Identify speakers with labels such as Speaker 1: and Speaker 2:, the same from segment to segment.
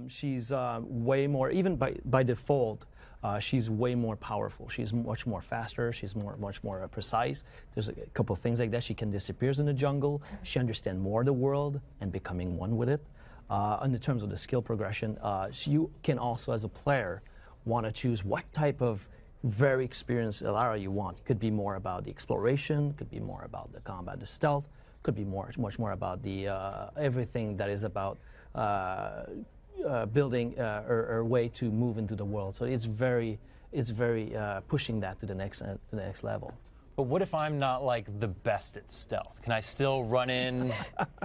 Speaker 1: She's way more, even by default, she's way more powerful. She's much more faster. She's much more precise. There's a couple of things like that. She can disappear in the jungle. She understands more of the world and becoming one with it. In terms of the skill progression, you can also, as a player, want to choose what type of very experienced Lara you want. It could be more about the exploration, could be more about the combat, the stealth, could be much more about the everything that is about building a way to move into the world. So it's very pushing that to the next level.
Speaker 2: But what if I'm not like the best at stealth? Can I still run in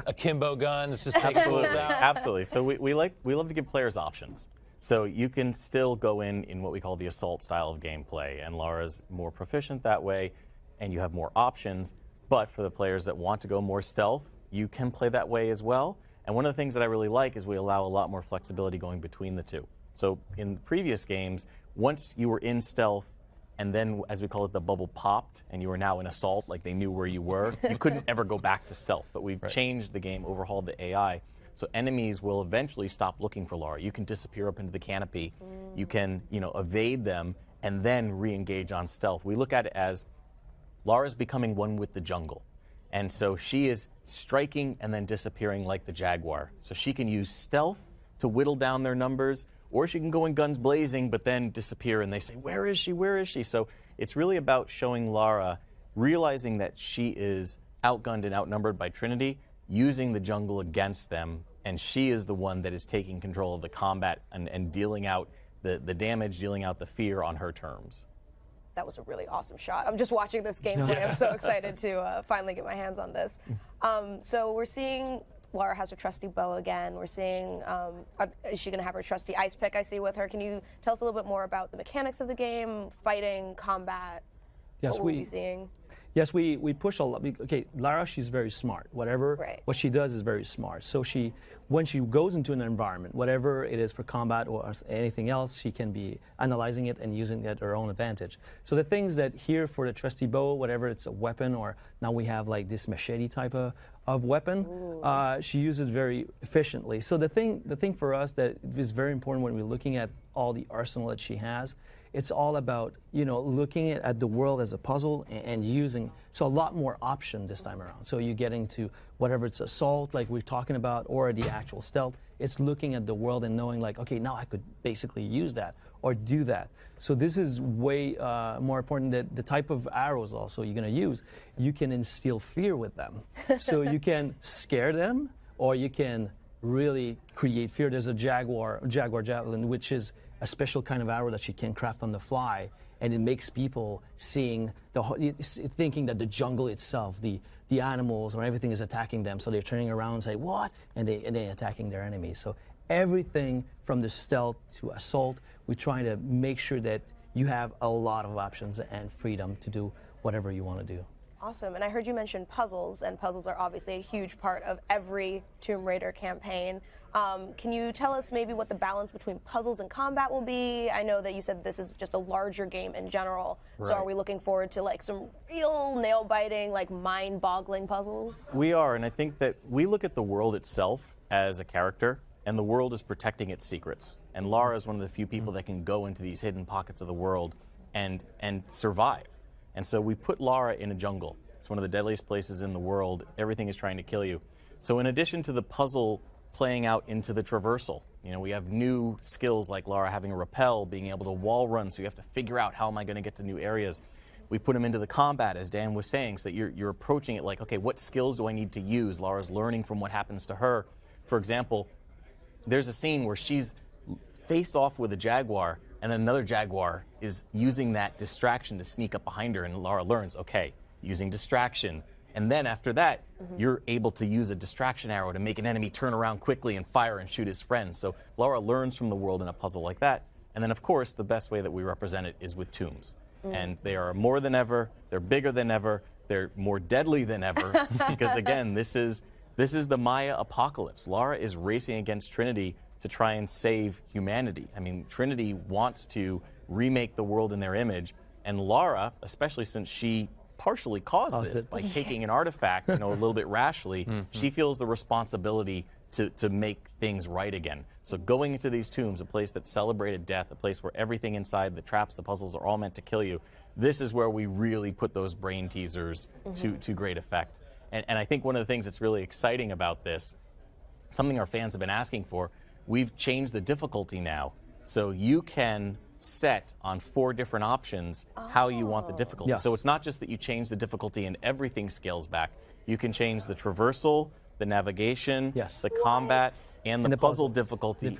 Speaker 2: akimbo guns, just take fools out?
Speaker 3: Absolutely. So we love to give players options. So you can still go in what we call the assault style of gameplay, and Lara's more proficient that way, and you have more options. But for the players that want to go more stealth, you can play that way as well. And one of the things that I really like is we allow a lot more flexibility going between the two. So in previous games, once you were in stealth, and then, as we call it, the bubble popped, and you were now in assault, like they knew where you were, you couldn't ever go back to stealth. But we've changed the game, overhauled the AI, so enemies will eventually stop looking for Lara. You can disappear up into the canopy, you can, evade them, and then re-engage on stealth. We look at it as Lara's becoming one with the jungle. And so she is striking and then disappearing like the jaguar. So she can use stealth to whittle down their numbers, or she can go in guns blazing but then disappear and they say, where is she, where is she? So it's really about showing Lara, realizing that she is outgunned and outnumbered by Trinity, using the jungle against them, and she is the one that is taking control of the combat and dealing out the damage, dealing out the fear on her terms.
Speaker 4: That was a really awesome shot. I'm just watching this gameplay. I'm so excited to finally get my hands on this. So we're seeing Lara has her trusty bow again. We're seeing, is she going to have her trusty ice pick I see with her? Can you tell us a little bit more about the mechanics of the game, fighting, combat?
Speaker 1: Yes,
Speaker 4: what we'll be seeing?
Speaker 1: Yes, we push a lot. Okay, Lara, she's very smart. What she does is very smart. So when she goes into an environment, whatever it is for combat or anything else, she can be analyzing it and using it at her own advantage. So the things that here for the trusty bow, whatever it's a weapon, or now we have like this machete type of weapon, she uses very efficiently. So the thing for us that is very important when we're looking at all the arsenal that she has, it's all about, looking at the world as a puzzle and using, so a lot more option this time around. So you're getting to whatever it's assault, like we're talking about, or the actual stealth. It's looking at the world and knowing like, okay, now I could basically use that or do that. So this is way more important that the type of arrows also you're going to use, you can instill fear with them. So you can scare them or you can really create fear. There's a Jaguar Javelin, which is a special kind of arrow that she can craft on the fly, and it makes people thinking that the jungle itself, the animals or everything is attacking them, so they're turning around and say, what? And they're attacking their enemies. So everything from the stealth to assault, we're trying to make sure that you have a lot of options and freedom to do whatever you want to do.
Speaker 4: Awesome. And I heard you mention puzzles, and puzzles are obviously a huge part of every Tomb Raider campaign. Can you tell us maybe what the balance between puzzles and combat will be? I know that you said this is just a larger game in general, so are we looking forward to like some real nail-biting, like mind-boggling puzzles?
Speaker 3: We are, and I think that we look at the world itself as a character, and the world is protecting its secrets. And Lara is one of the few people that can go into these hidden pockets of the world and survive. And so we put Lara in a jungle. It's one of the deadliest places in the world. Everything is trying to kill you. So in addition to the puzzle playing out into the traversal, we have new skills like Lara having a rappel, being able to wall run, so you have to figure out how am I going to get to new areas. We put them into the combat, as Dan was saying, so that you're approaching it like, okay, what skills do I need to use? Lara's learning from what happens to her. For example, there's a scene where she's faced off with a jaguar, and then another jaguar is using that distraction to sneak up behind her, and Lara learns, okay, using distraction. And then after that, you're able to use a distraction arrow to make an enemy turn around quickly and fire and shoot his friends. So Lara learns from the world in a puzzle like that. And then, of course, the best way that we represent it is with tombs. And they are more than ever, they're bigger than ever, they're more deadly than ever, because again, this is the Maya apocalypse. Lara is racing against Trinity to try and save humanity. I mean, Trinity wants to remake the world in their image, and Lara, especially since she partially caused this by taking an artifact, a little bit rashly, she feels the responsibility to make things right again. So going into these tombs, a place that celebrated death, a place where everything inside, the traps, the puzzles are all meant to kill you, this is where we really put those brain teasers to great effect. And I think one of the things that's really exciting about this, something our fans have been asking for, we've changed the difficulty now. So you can set on 4 different options how you want the difficulty.
Speaker 1: Yes.
Speaker 3: So it's not just that you change the difficulty and everything scales back. You can change the traversal, the navigation, the combat, and the puzzle difficulty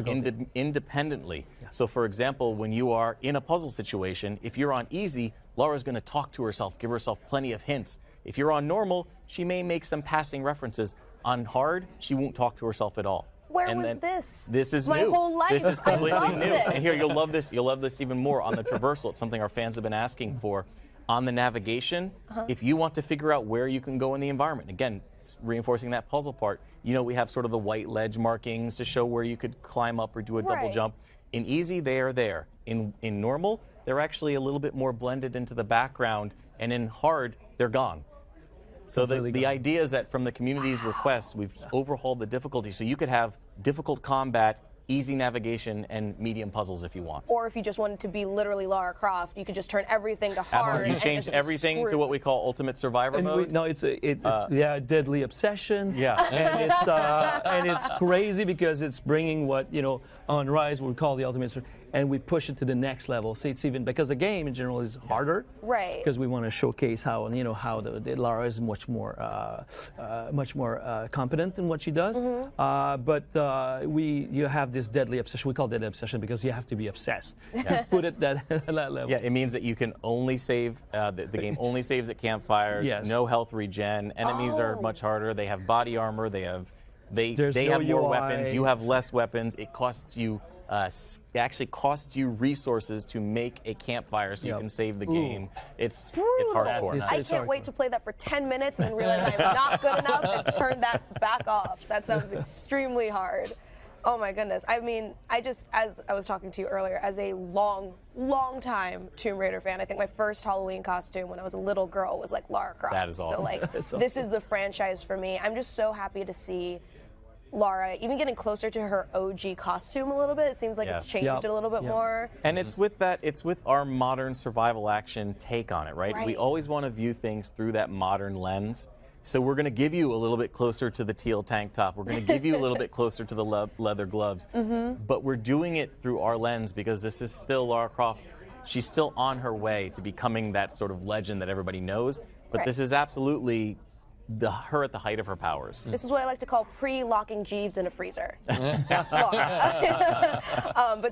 Speaker 3: independently. So for example, when you are in a puzzle situation, if you're on easy, Lara's going to talk to herself, give herself plenty of hints. If you're on normal, she may make some passing references. On hard, she won't talk to herself at all.
Speaker 4: Where was this?
Speaker 3: This is
Speaker 4: my
Speaker 3: new.
Speaker 4: whole life.
Speaker 3: This is completely
Speaker 4: I love
Speaker 3: new.
Speaker 4: this.
Speaker 3: And here, you'll love this. You'll love this even more on the traversal. It's something our fans have been asking for. On the navigation, if you want to figure out where you can go in the environment, again, it's reinforcing that puzzle part. You know, we have sort of the white ledge markings to show where you could climb up or do a double jump. In easy, they are there. In normal, they're actually a little bit more blended into the background, and in hard, they're gone. So the idea is that from the community's requests, we've overhauled the difficulty so you could have difficult combat, easy navigation, and medium puzzles if you want.
Speaker 4: Or if you just wanted to be literally Lara Croft, you could just turn everything to hard.
Speaker 3: You change everything to what we call Ultimate Survivor mode.
Speaker 1: No, it's Deadly Obsession.
Speaker 3: Yeah.
Speaker 1: And it's crazy because it's bringing what on Rise we call the Ultimate Survivor, and we push it to the next level. So it's even because the game in general is harder.
Speaker 4: Right.
Speaker 1: Because we want to showcase how how the Lara is much more competent in what she does. But you have this deadly obsession. We call it deadly obsession because you have to be obsessed to put it that level.
Speaker 3: Yeah, it means that you can only save the game only saves at campfires.
Speaker 1: Yes.
Speaker 3: No health regen. Enemies are much harder. They have body armor. They have more weapons. You have less weapons. It costs you. Actually costs you resources to make a campfire so you can save the game. It's hardcore.
Speaker 4: I can't wait to play that for 10 minutes and then realize I'm not good enough and turn that back off. That sounds extremely hard. Oh my goodness. I mean, as I was talking to you earlier, as a long time Tomb Raider fan, I think my first Halloween costume when I was a little girl was like Lara Croft.
Speaker 3: That is awesome.
Speaker 4: So this is the franchise for me. I'm just so happy to see Lara even getting closer to her OG costume a little bit. It seems like it's changed it a little bit more.
Speaker 3: And it's with our modern survival action take on it, right? We always want to view things through that modern lens. So we're going to give you a little bit closer to the teal tank top. We're going to give you a little bit closer to the leather gloves. But we're doing it through our lens because this is still Lara Croft. She's still on her way to becoming that sort of legend that everybody knows. But this is absolutely her at the height of her powers.
Speaker 4: This is what I like to call pre-locking Jeeves in a freezer. But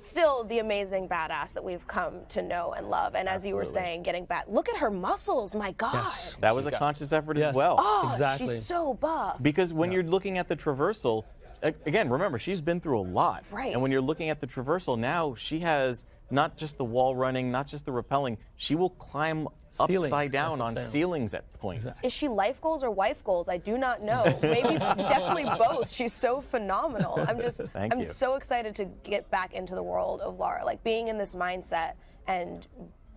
Speaker 4: still the amazing badass that we've come to know and love. And as you were saying, getting back, look at her muscles, my God.
Speaker 1: Yes.
Speaker 3: That was a conscious effort as well.
Speaker 4: Oh,
Speaker 1: exactly.
Speaker 4: She's so buff.
Speaker 3: Because when you're looking at the traversal, again, remember, she's been through a lot.
Speaker 4: Right.
Speaker 3: And when you're looking at the traversal now, she has not just the wall running, not just the rappelling, she will climb upside down on ceilings at points.
Speaker 1: Exactly.
Speaker 4: Is she life goals or wife goals? I do not know. Maybe definitely both. She's so phenomenal. I'm so excited to get back into the world of Lara, like being in this mindset and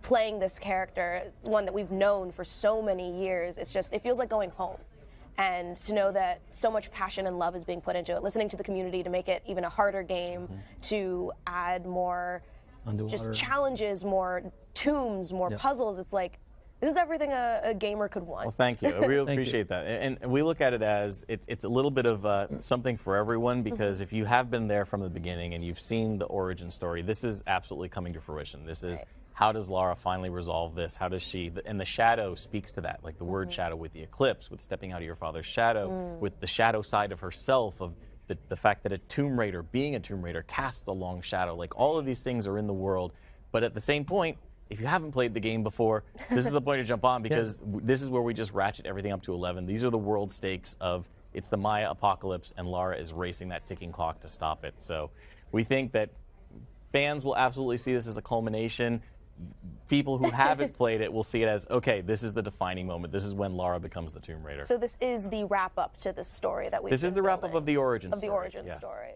Speaker 4: playing this character, one that we've known for so many years. It feels like going home. And to know that so much passion and love is being put into it, listening to the community to make it even a harder game, to add more just challenges, more tombs, more puzzles. It's like, this is everything a gamer could want.
Speaker 3: Well, thank you. I really appreciate that. And we look at it as it's a little bit of something for everyone, because if you have been there from the beginning and you've seen the origin story, this is absolutely coming to fruition. This is how does Lara finally resolve this? How does she? And the shadow speaks to that, like the word shadow with the eclipse, with stepping out of your father's shadow, with the shadow side of herself, of the fact that a Tomb Raider, being a Tomb Raider, casts a long shadow. Like all of these things are in the world, but at the same point, if you haven't played the game before, this is the point to jump on, because this is where we just ratchet everything up to 11. These are the world stakes of it's the Maya apocalypse, and Lara is racing that ticking clock to stop it. So we think that fans will absolutely see this as a culmination. People who haven't played it will see it as, okay, this is the defining moment. This is when Lara becomes the Tomb Raider.
Speaker 4: So this is the wrap-up to the story that we've
Speaker 3: This is the wrap-up of the origin story.
Speaker 4: Of the origin story.